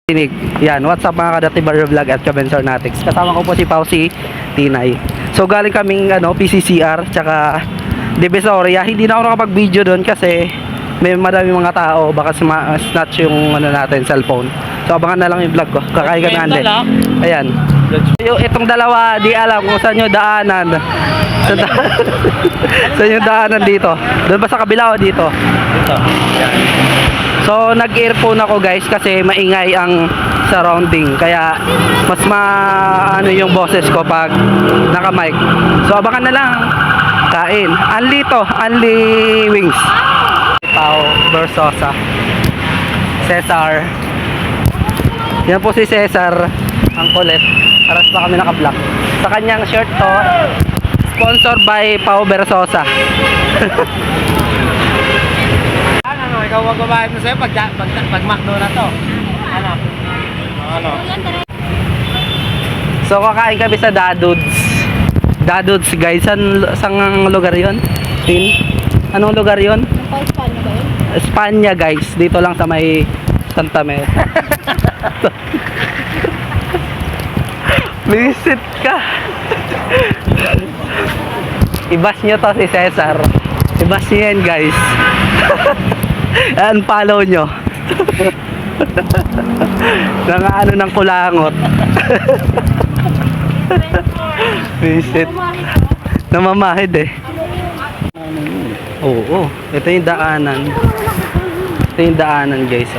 Tinig. Yan, what's up mga Kadatibar Vlog at Kabensor Natics. Kasama ko po si Pao, si Tinay. So galing kaming PCCR tsaka Divisoria. Hindi na ako nakapag-video doon kasi may madami mga tao, baka snatch yung natin, cellphone. So abangan na lang yung vlog ko. Kakain kami ande. Ayan. Itong dalawa, di alam kung saan yung daanan. Saan yung daanan dito? Doon ba sa kabila o dito? Dito. So nag-earphone ako guys kasi maingay ang surrounding, kaya mas ano yung boses ko pag naka-mic. So abangan na lang. Kain. Unli to, unli wings. Pao Versosa. Cesar. Yan po si Cesar, ang kulit. Aras pa kami naka-block. Sa kanyang shirt to, sponsored by Pao Versosa. Ikaw magbabayad na sa'yo pag McDo na to. Ano? So kakain kami sa Dadudes. Dadudes guys, saan lugar yon? Anong lugar yon? Espanya ba yun? Espanya guys, dito lang sa may Santa Mesa. Visit ka. Ibas nyo to si Cesar. Ibas nyo yan guys. Unfollow nyo. Ano ng kulangot. Visit. Namamahid eh. Oo, ito yung daanan. Ito yung daanan guys.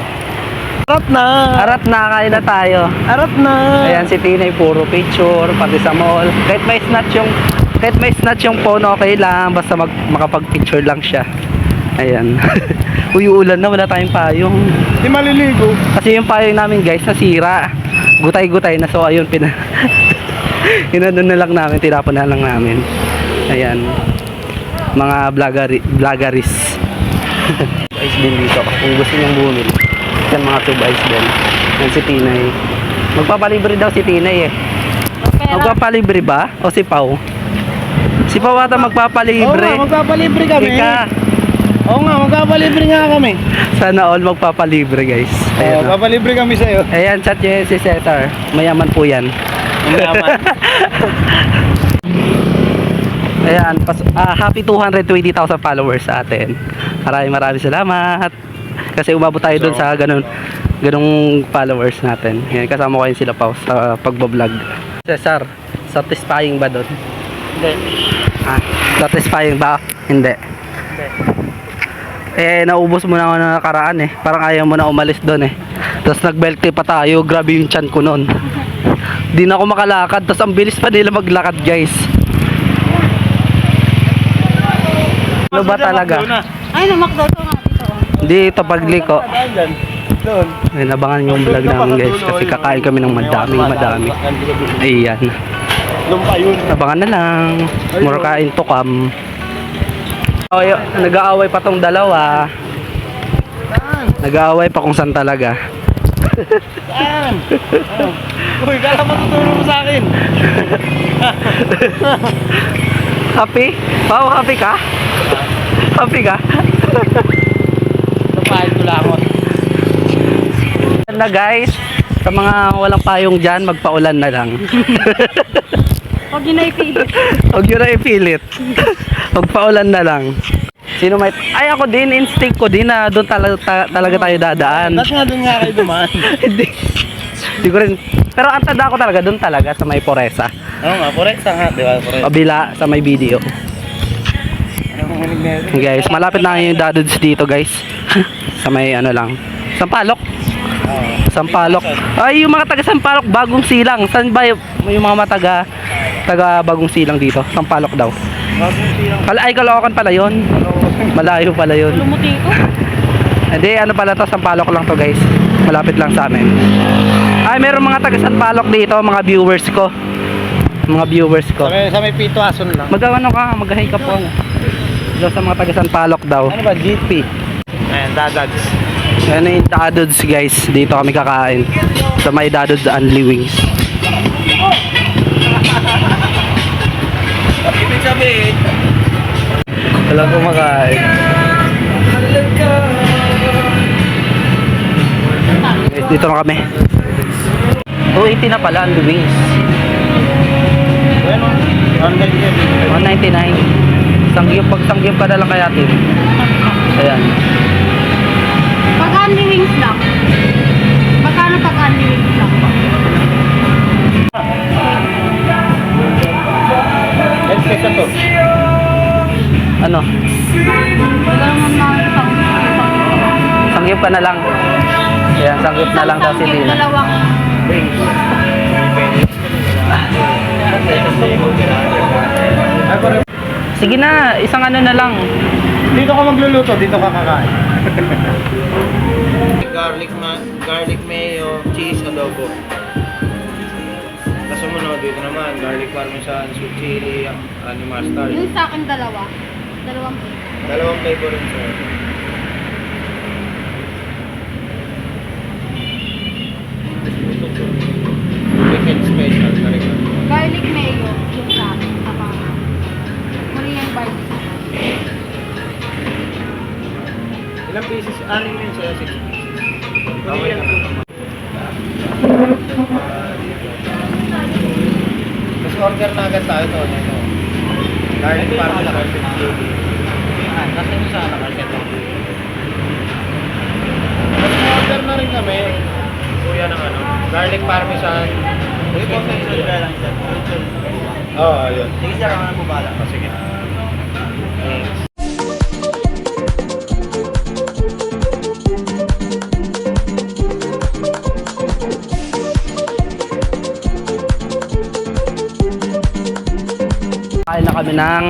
Harap na! Harap na, kain na tayo. Harap na! Ayan si Tinay, puro picture, pati sa mall. Kahit may snatch yung phone, okay lang. Basta makapag-picture lang siya. Ayan. Uy, ulan na, wala tayong payong. Di maliligo. Kasi yung payong namin guys, nasira. Gutay-gutay na, so ayun, inano na lang namin, tinapon na lang namin. Ayan. Mga vloggeries. Ice din dito, kung gusto nyong bumili. Yan mga tube ice din. Yan si Tinay. Magpapalibre daw si Tinay eh. Magpapalibre ba? O si Pao? Si Pao ata magpapalibre. Oo nga, magpapalibre kami. Ika. Oo nga, magpapalibre nga kami. Sana all magpapalibre guys. Ayan, Magpapalibre kami sa'yo. ayan, chat nyo si Cesar. Mayaman po yan. Mayaman. Ayan, happy 220,000 followers sa atin. Maraming salamat. Kasi umabot tayo dun sa ganung followers natin. Ayan, kasama ko yun sila pa sa pagbablog. Cesar, satisfying ba dun? Hindi. Satisfying ba? Hindi. Naubos mo na ako na nakaraan eh. Parang ayaw mo na umalis dun eh. Tapos nag-belt pa tayo. Grabe yung chan ko nun. Di na ako makalakad. Tapos ang bilis pa nila maglakad guys. Ano ba talaga? Ay, namakdaw to nga dito. Dito pagliko. Doon. Ay, nabangan yung vlog namin guys. Kasi kakain kami ng madami. Ayan. Lumpa yun. Nabangan na lang. Mura kain to kam. Nag-aaway pa tong dalawa. Nag-aaway pa kung saan talaga. Saan? Uy, kala mo tutulong mo sa akin. Happy? Pao, happy ka? Happy ka? Napahid ko lang ako. Na guys, sa mga walang payong dyan, magpaulan na lang. Huwag yun na ipilit. Huwag nyo na ipilit. Magpaulan na lang. Sino may... Ay, ako din, instinct ko din na doon talaga tayo dadaan. Ba't nga doon nga kayo dumaan? Hindi ko rin... Pero ang tanda ko talaga, doon talaga sa may Poresa. Oo nga, Poresa nga, di ba? Kabila sa may video. Guys, malapit na yung Dadudes dito guys. Sa may ano lang. Sampalok. Sampalok. Ay, yung mga taga Sampalok, Bagong Silang. Saan ba yung mga taga Bagong Silang dito? Sampalok daw. Ay, Caloocan pala yun. Malayo pala yun. Lumuti ko. Hindi, ano pala to, Sampalok lang to guys. Malapit lang sa amin. Ay, meron mga taga Sampalok dito, mga viewers ko. Mga viewers ko. Sa may Pito Ason lang. Mag-ano ka, mag-hi ka po. Doon sa mga taga Sampalok daw. Ano ba, GP? Ayan, Dadads. Yan yung Dadudes guys. Dito kami kakain. Sa may Dadudes Unli Wings. Ibig sabihin, Walang kumakain. Dito na kami. 280 na pala ang wings. Bueno, 199. Pag sangyup ka na lang kaya Tim. Ayan. Pag only wings lang. Magkano pag only wings lang? Let's take a to. Ano? Wala naman mga Sangyup ka na lang. Ayan, sangyup na lang daw si Lina. Dalawang Sige na, isang ano na lang. Dito ka magluluto, dito ka kakain. Garlic mayo, cheese, adobo. Tapos sumunod dito naman, garlic parmesan, sweet chili, honey mustard. yung sa akin dalawa. Dalawang Dalawang flavor rin sir. Weekend special, talaga. garlic mayo yung sa akin. Tama. Korean barbecue. Ilang pieces? Anim yun sir, 6 pieces. Okay lang. Tapos order na agad tayo to. Ito. Garlic parmesan, sweet chili. Nasa nyo sa market. Tapos order na rin kami. Kuya ng ano, garlic parmesan. Sige po, lang siya. Oo, ayun. Sige sir, ako na po bala. Sige. Thanks. Kain na kami ng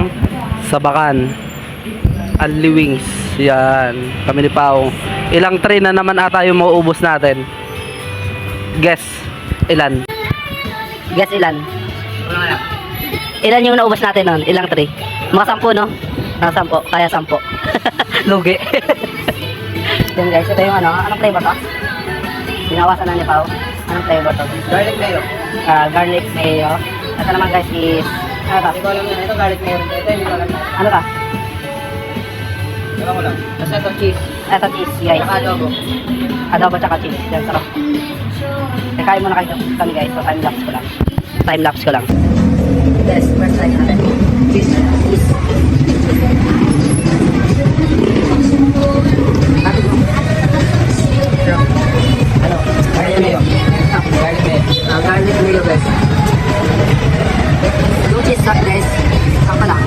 sabakan. Only wings. Yan. Kami ni Pao. Ilang tray na naman ata yung mauubos natin. Guess. Ilan? Guess ilan? Ilan yung naubos natin nun? Ilang tray? Mga 10, no? Mga 10. Kaya 10. Lugi. Yan guys, ito yung ano. Anong flavor to? Binawasan na ni Pao. Anong flavor to? Garlic mayo. Garlic mayo. Ito naman guys is... Ano to? Hindi ko alam yan. Ito garlic mayo. Ito hindi ko alam. Ano to? Alam ko lang. Tapos ito cheese. Ito cheese guys. Saka adobo. Adobo tsaka cheese. Yan, sarap. Kain muna kayo kami guys. So time lapse ko lang. Time lapse ko lang. Yes, first try natin. Cheese. Cheese. Ano? Garlic mayo. Garlic mayo. Garlic mayo guys. Yung cheese sauce guys. Saka lang.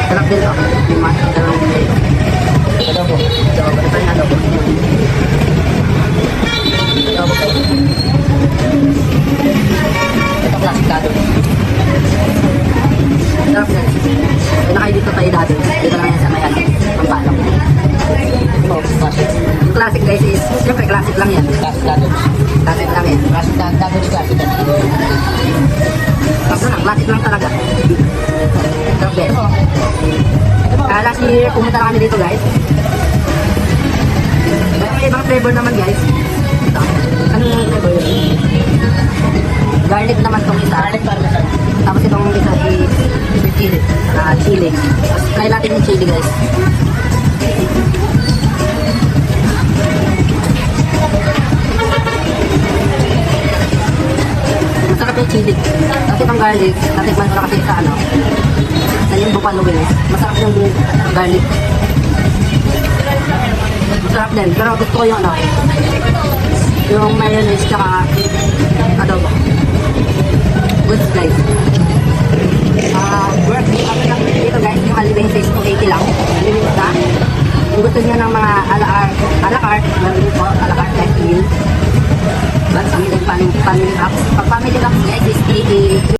Sarap din to. Yung mga dalawang mayo. Adobo. Adobo. Ito yung adobo. Adobo kayo. Ito classic adobo. Sarap guys. Kaya na kayo dito tayo dati. Dito lang yan sa may ano. Ang palong. Oh, classic. Yung classic guys is, siyempre classic lang yan. Classic adobo. Classic lang yan. Classic adobo is classic. Tapos na, classic lang talaga. Sarap guys. Last year, pumunta na kami dito guys. May ibang flavor naman guys. Ito. Anong flavor yun? Garlic naman tong isa. Garlic parmesan. Tapos itong isa is chili. Chili. Tapos try natin yung chili guys. Masarap yung chili. Tapos itong garlic, natikman ko na kasi sa ano. Sa yung buffalo wings. Masarap yung garlic. Masarap din. Pero gusto ko yung ano. Yung mayonnaise tsaka adobo. Good guys. Worth it. Dito guys, yung alibeng says 280 lang. Unlimited na. Kung gusto niyo ng mga